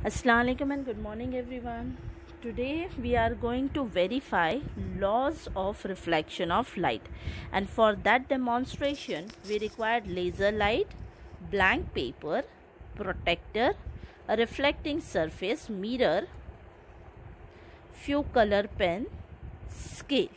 Assalamu alaikum and good morning everyone. Today we are going to verify laws of reflection of light, and for that demonstration we required laser light, blank paper, protector, a reflecting surface, mirror, few color pen, scale.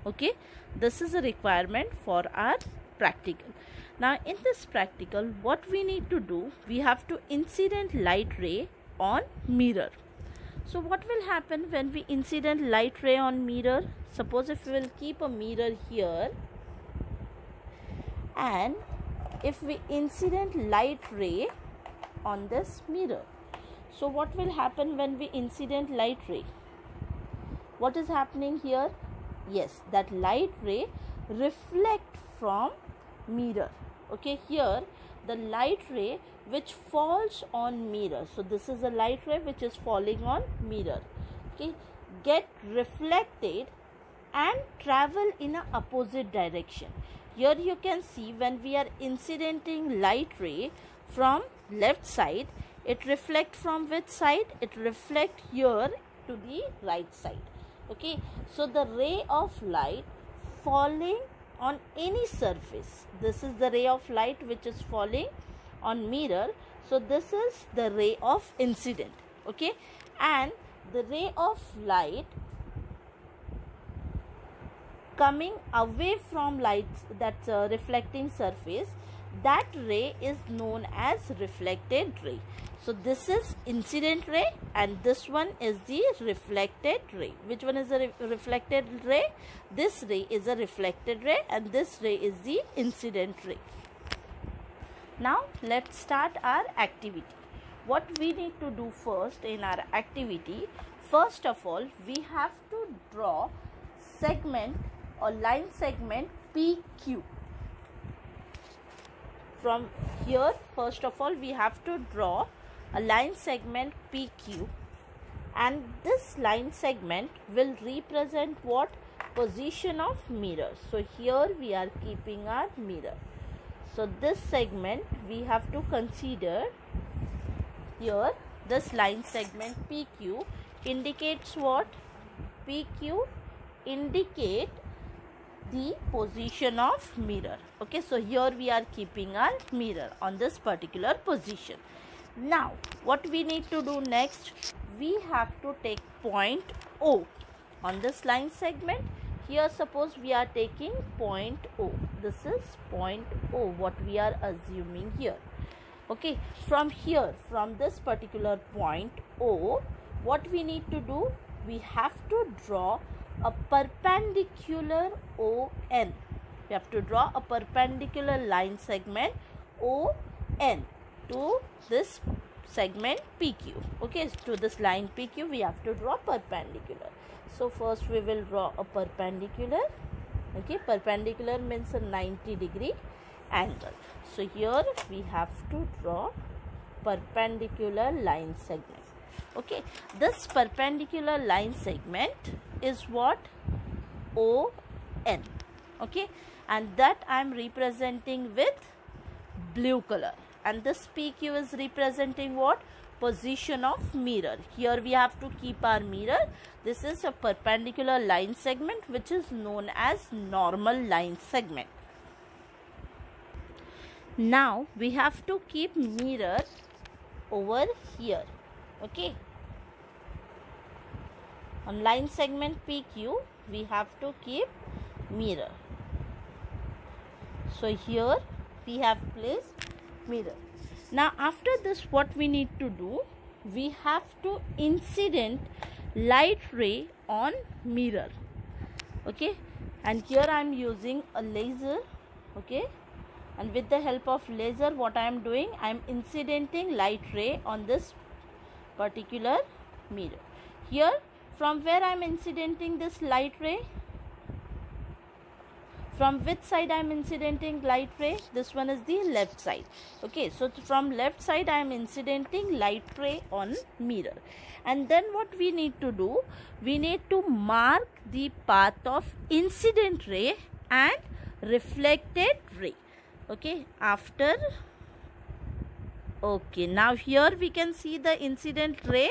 Okay, this is a requirement for our practical. Now in this practical, what we need to do, we have to incident light ray on mirror. So what will happen when we incident light ray on mirror? Suppose if we will keep a mirror here, and if we incident light ray on this mirror, so what will happen when we incident light ray? What is happening here? Yes, that light ray reflect from mirror. Okay, here the light ray which falls on mirror, so this is a light ray which is falling on mirror, okay, get reflected and travel in a opposite direction. Here you can see when we are incidenting light ray from left side, it reflect from which side? It reflect here to the right side. Okay, so the ray of light falling on any surface, this is the ray of light which is falling on mirror, so this is the ray of incident. Okay, and the ray of light coming away from light, that's a reflecting surface, that ray is known as reflected ray. So this is incident ray and this one is the reflected ray. Which one is the reflected ray? This ray is a reflected ray and this ray is the incident ray. Now let's start our activity. What we need to do first in our activity, first of all we have to draw segment or line segment PQ. From here, first of all we have to draw a line segment PQ, and this line segment will represent what? Position of mirror. So here we are keeping our mirror. So this segment we have to consider here. This line segment PQ indicates what? PQ indicate the position of mirror. Okay, so here we are keeping our mirror on this particular position. Now what we need to do next, we have to take point O on this line segment. Here suppose we are taking point O, this is point O, what we are assuming here. Okay, from here, from this particular point O, what we need to do, we have to draw a perpendicular ON. We have to draw a perpendicular line segment ON to this segment PQ. Okay, to this line PQ we have to draw perpendicular. So first we will draw a perpendicular. Okay, perpendicular means a 90-degree angle. So here we have to draw perpendicular line segment. Okay, this perpendicular line segment is what? ON. Okay, and that I am representing with blue color, and this PQ is representing what? Position of mirror. Here we have to keep our mirror. This is a perpendicular line segment which is known as normal line segment. Now we have to keep mirror over here. Okay, on line segment PQ we have to keep mirror. So here we have placed mirror. Now after this what we need to do, we have to incident light ray on mirror. Okay, and here I am using a laser. Okay, and with the help of laser what I am doing, I am incidenting light ray on this particular mirror. Here from where I am incidenting this light ray? From which side I am incidenting light ray? This one is the left side. Okay, so from left side I am incidenting light ray on mirror. And then what we need to do? We need to mark the path of incident ray and reflected ray. Okay, after Okay, now here we can see the incident ray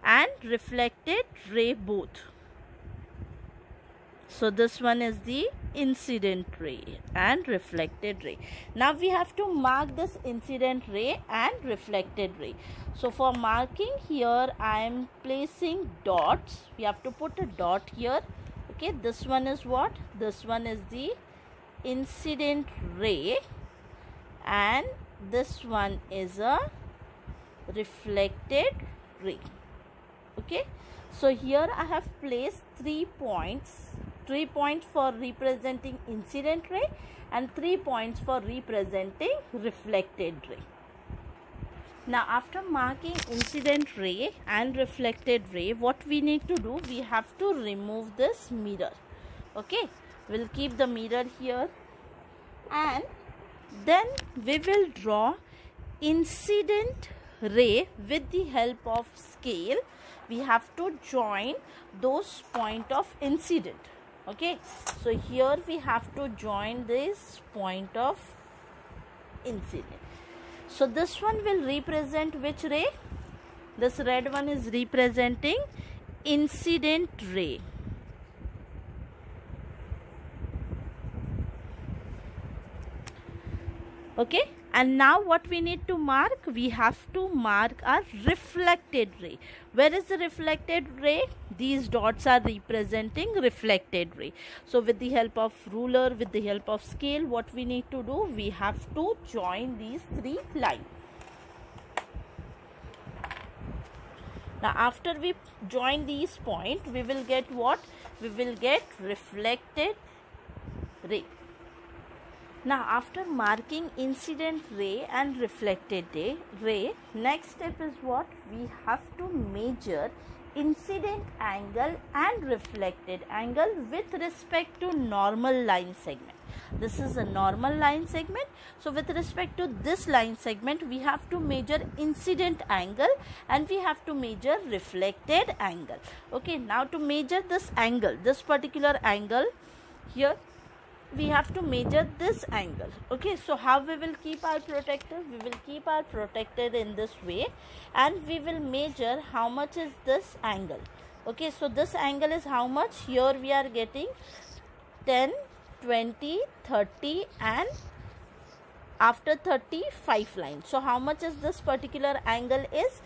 and reflected ray both. So this one is the incident ray and reflected ray. Now we have to mark this incident ray and reflected ray. So for marking here, I am placing dots. We have to put a dot here. Okay, this one is what? This one is the incident ray and this one is a reflected ray. Okay, so here I have placed 3 points for representing incident ray and 3 points for representing reflected ray. Now after marking incident ray and reflected ray, what we need to do, we have to remove this mirror. Okay, we'll keep the mirror here and then we will draw incident ray with the help of scale. We have to join those point of incident. Okay, so here we have to join this point of incident. So this one will represent which ray? This red one is representing incident ray. Okay, and now what we need to mark? We have to mark our reflected ray. Where is the reflected ray? These dots are representing reflected ray. So with the help of ruler, with the help of scale, what we need to do? We have to join these 3 lines. Now after we join these points, we will get what? We will get reflected ray. Now after marking incident ray and reflected ray, next step is what? We have to measure incident angle and reflected angle with respect to normal line segment. This is a normal line segment. So with respect to this line segment, we have to measure incident angle and we have to measure reflected angle. Okay, now to measure this angle, this particular angle here, we have to measure this angle. Okay, so how we will keep our protector? We will keep our protector in this way and we will measure how much is this angle. Okay, so this angle is how much? Here we are getting 10, 20, 30 and after 30, 5 lines. So how much is this particular angle is?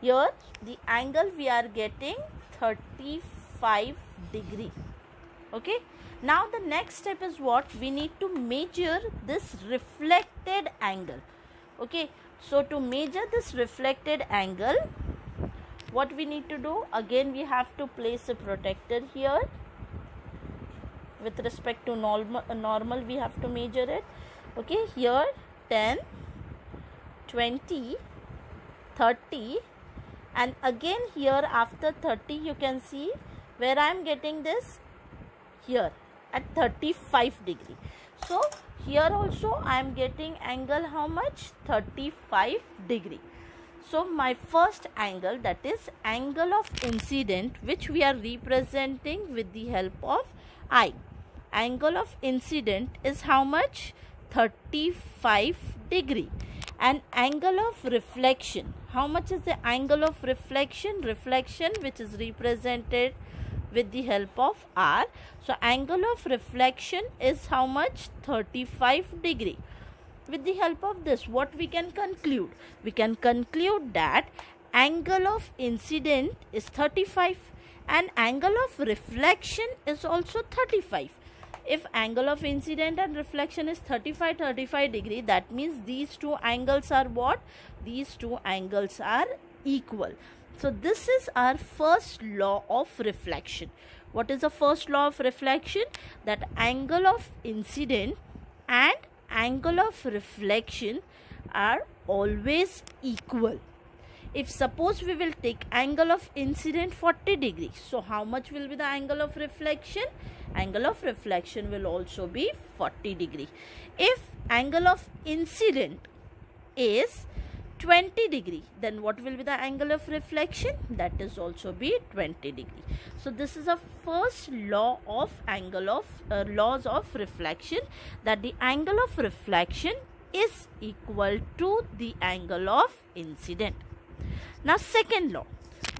Here the angle we are getting 35 degree. Okay, now the next step is what? We need to measure this reflected angle. Okay, so to measure this reflected angle, what we need to do? Again we have to place a protector here. With respect to normal we have to measure it. Okay, here 10, 20, 30 and again here after 30 you can see where I am getting this here at 35 degree. So here also I am getting angle how much? 35 degree. So my first angle, that is angle of incident, which we are representing with the help of I. Angle of incident is how much? 35 degree. And angle of reflection, how much is the angle of reflection? Reflection which is represented with the help of R. So angle of reflection is how much? 35 degree. With the help of this, what we can conclude? We can conclude that angle of incident is 35 and angle of reflection is also 35. If angle of incident and reflection is 35 degree, that means these two angles are what? These two angles are equal. So this is our first law of reflection. What is the first law of reflection? That angle of incident and angle of reflection are always equal. If suppose we will take angle of incident 40 degrees, so how much will be the angle of reflection? Angle of reflection will also be 40 degree. If angle of incident is 20 degree, then what will be the angle of reflection? That is also be 20 degree. So this is a first law of angle of laws of reflection, that the angle of reflection is equal to the angle of incident. Now second law.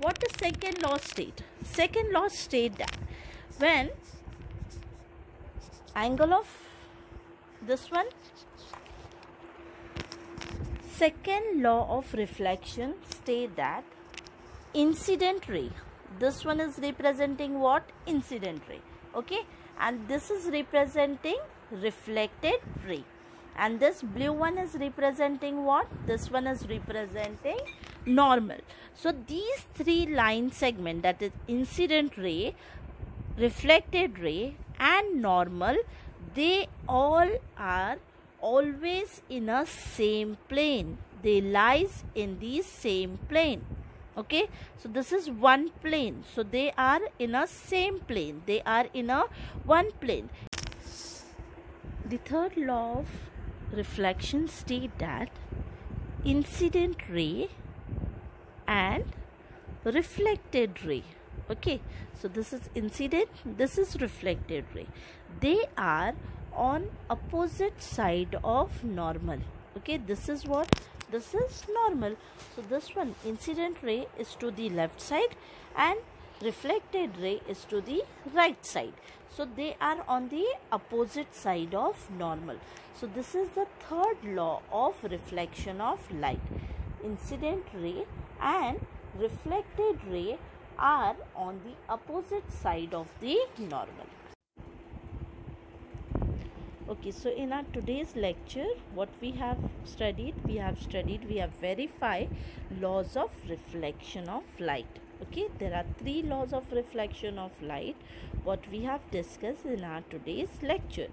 What does second law state? Second law state that when angle of this one, second law of reflection state that incident ray, this one is representing what? Incident ray, okay, and this is representing reflected ray, and this blue one is representing what? This one is representing normal. So these three line segment, that is incident ray, reflected ray and normal, they all are always in a same plane. They lies in the same plane. Okay, so this is one plane, so they are in a same plane, they are in a one plane. The third law of reflection state that incident ray and reflected ray, okay, so this is incident, this is reflected ray, they are on opposite side of normal. Okay, this is what? This is normal. So this one, incident ray, is to the left side and reflected ray is to the right side. So they are on the opposite side of normal. So this is the third law of reflection of light. Incident ray and reflected ray are on the opposite side of the normal. Okay, so in our today's lecture, what we have studied, we have verified laws of reflection of light. Okay, there are three laws of reflection of light what we have discussed in our today's lecture.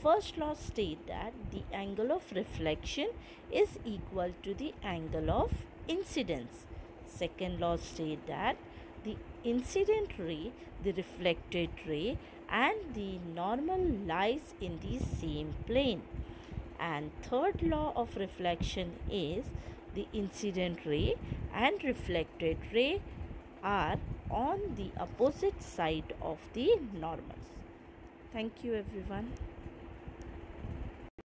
First law state that the angle of reflection is equal to the angle of incidence. Second law state that the incident ray, the reflected ray and the normal lies in the same plane. And third law of reflection is the incident ray and reflected ray are on the opposite side of the normal. Thank you everyone.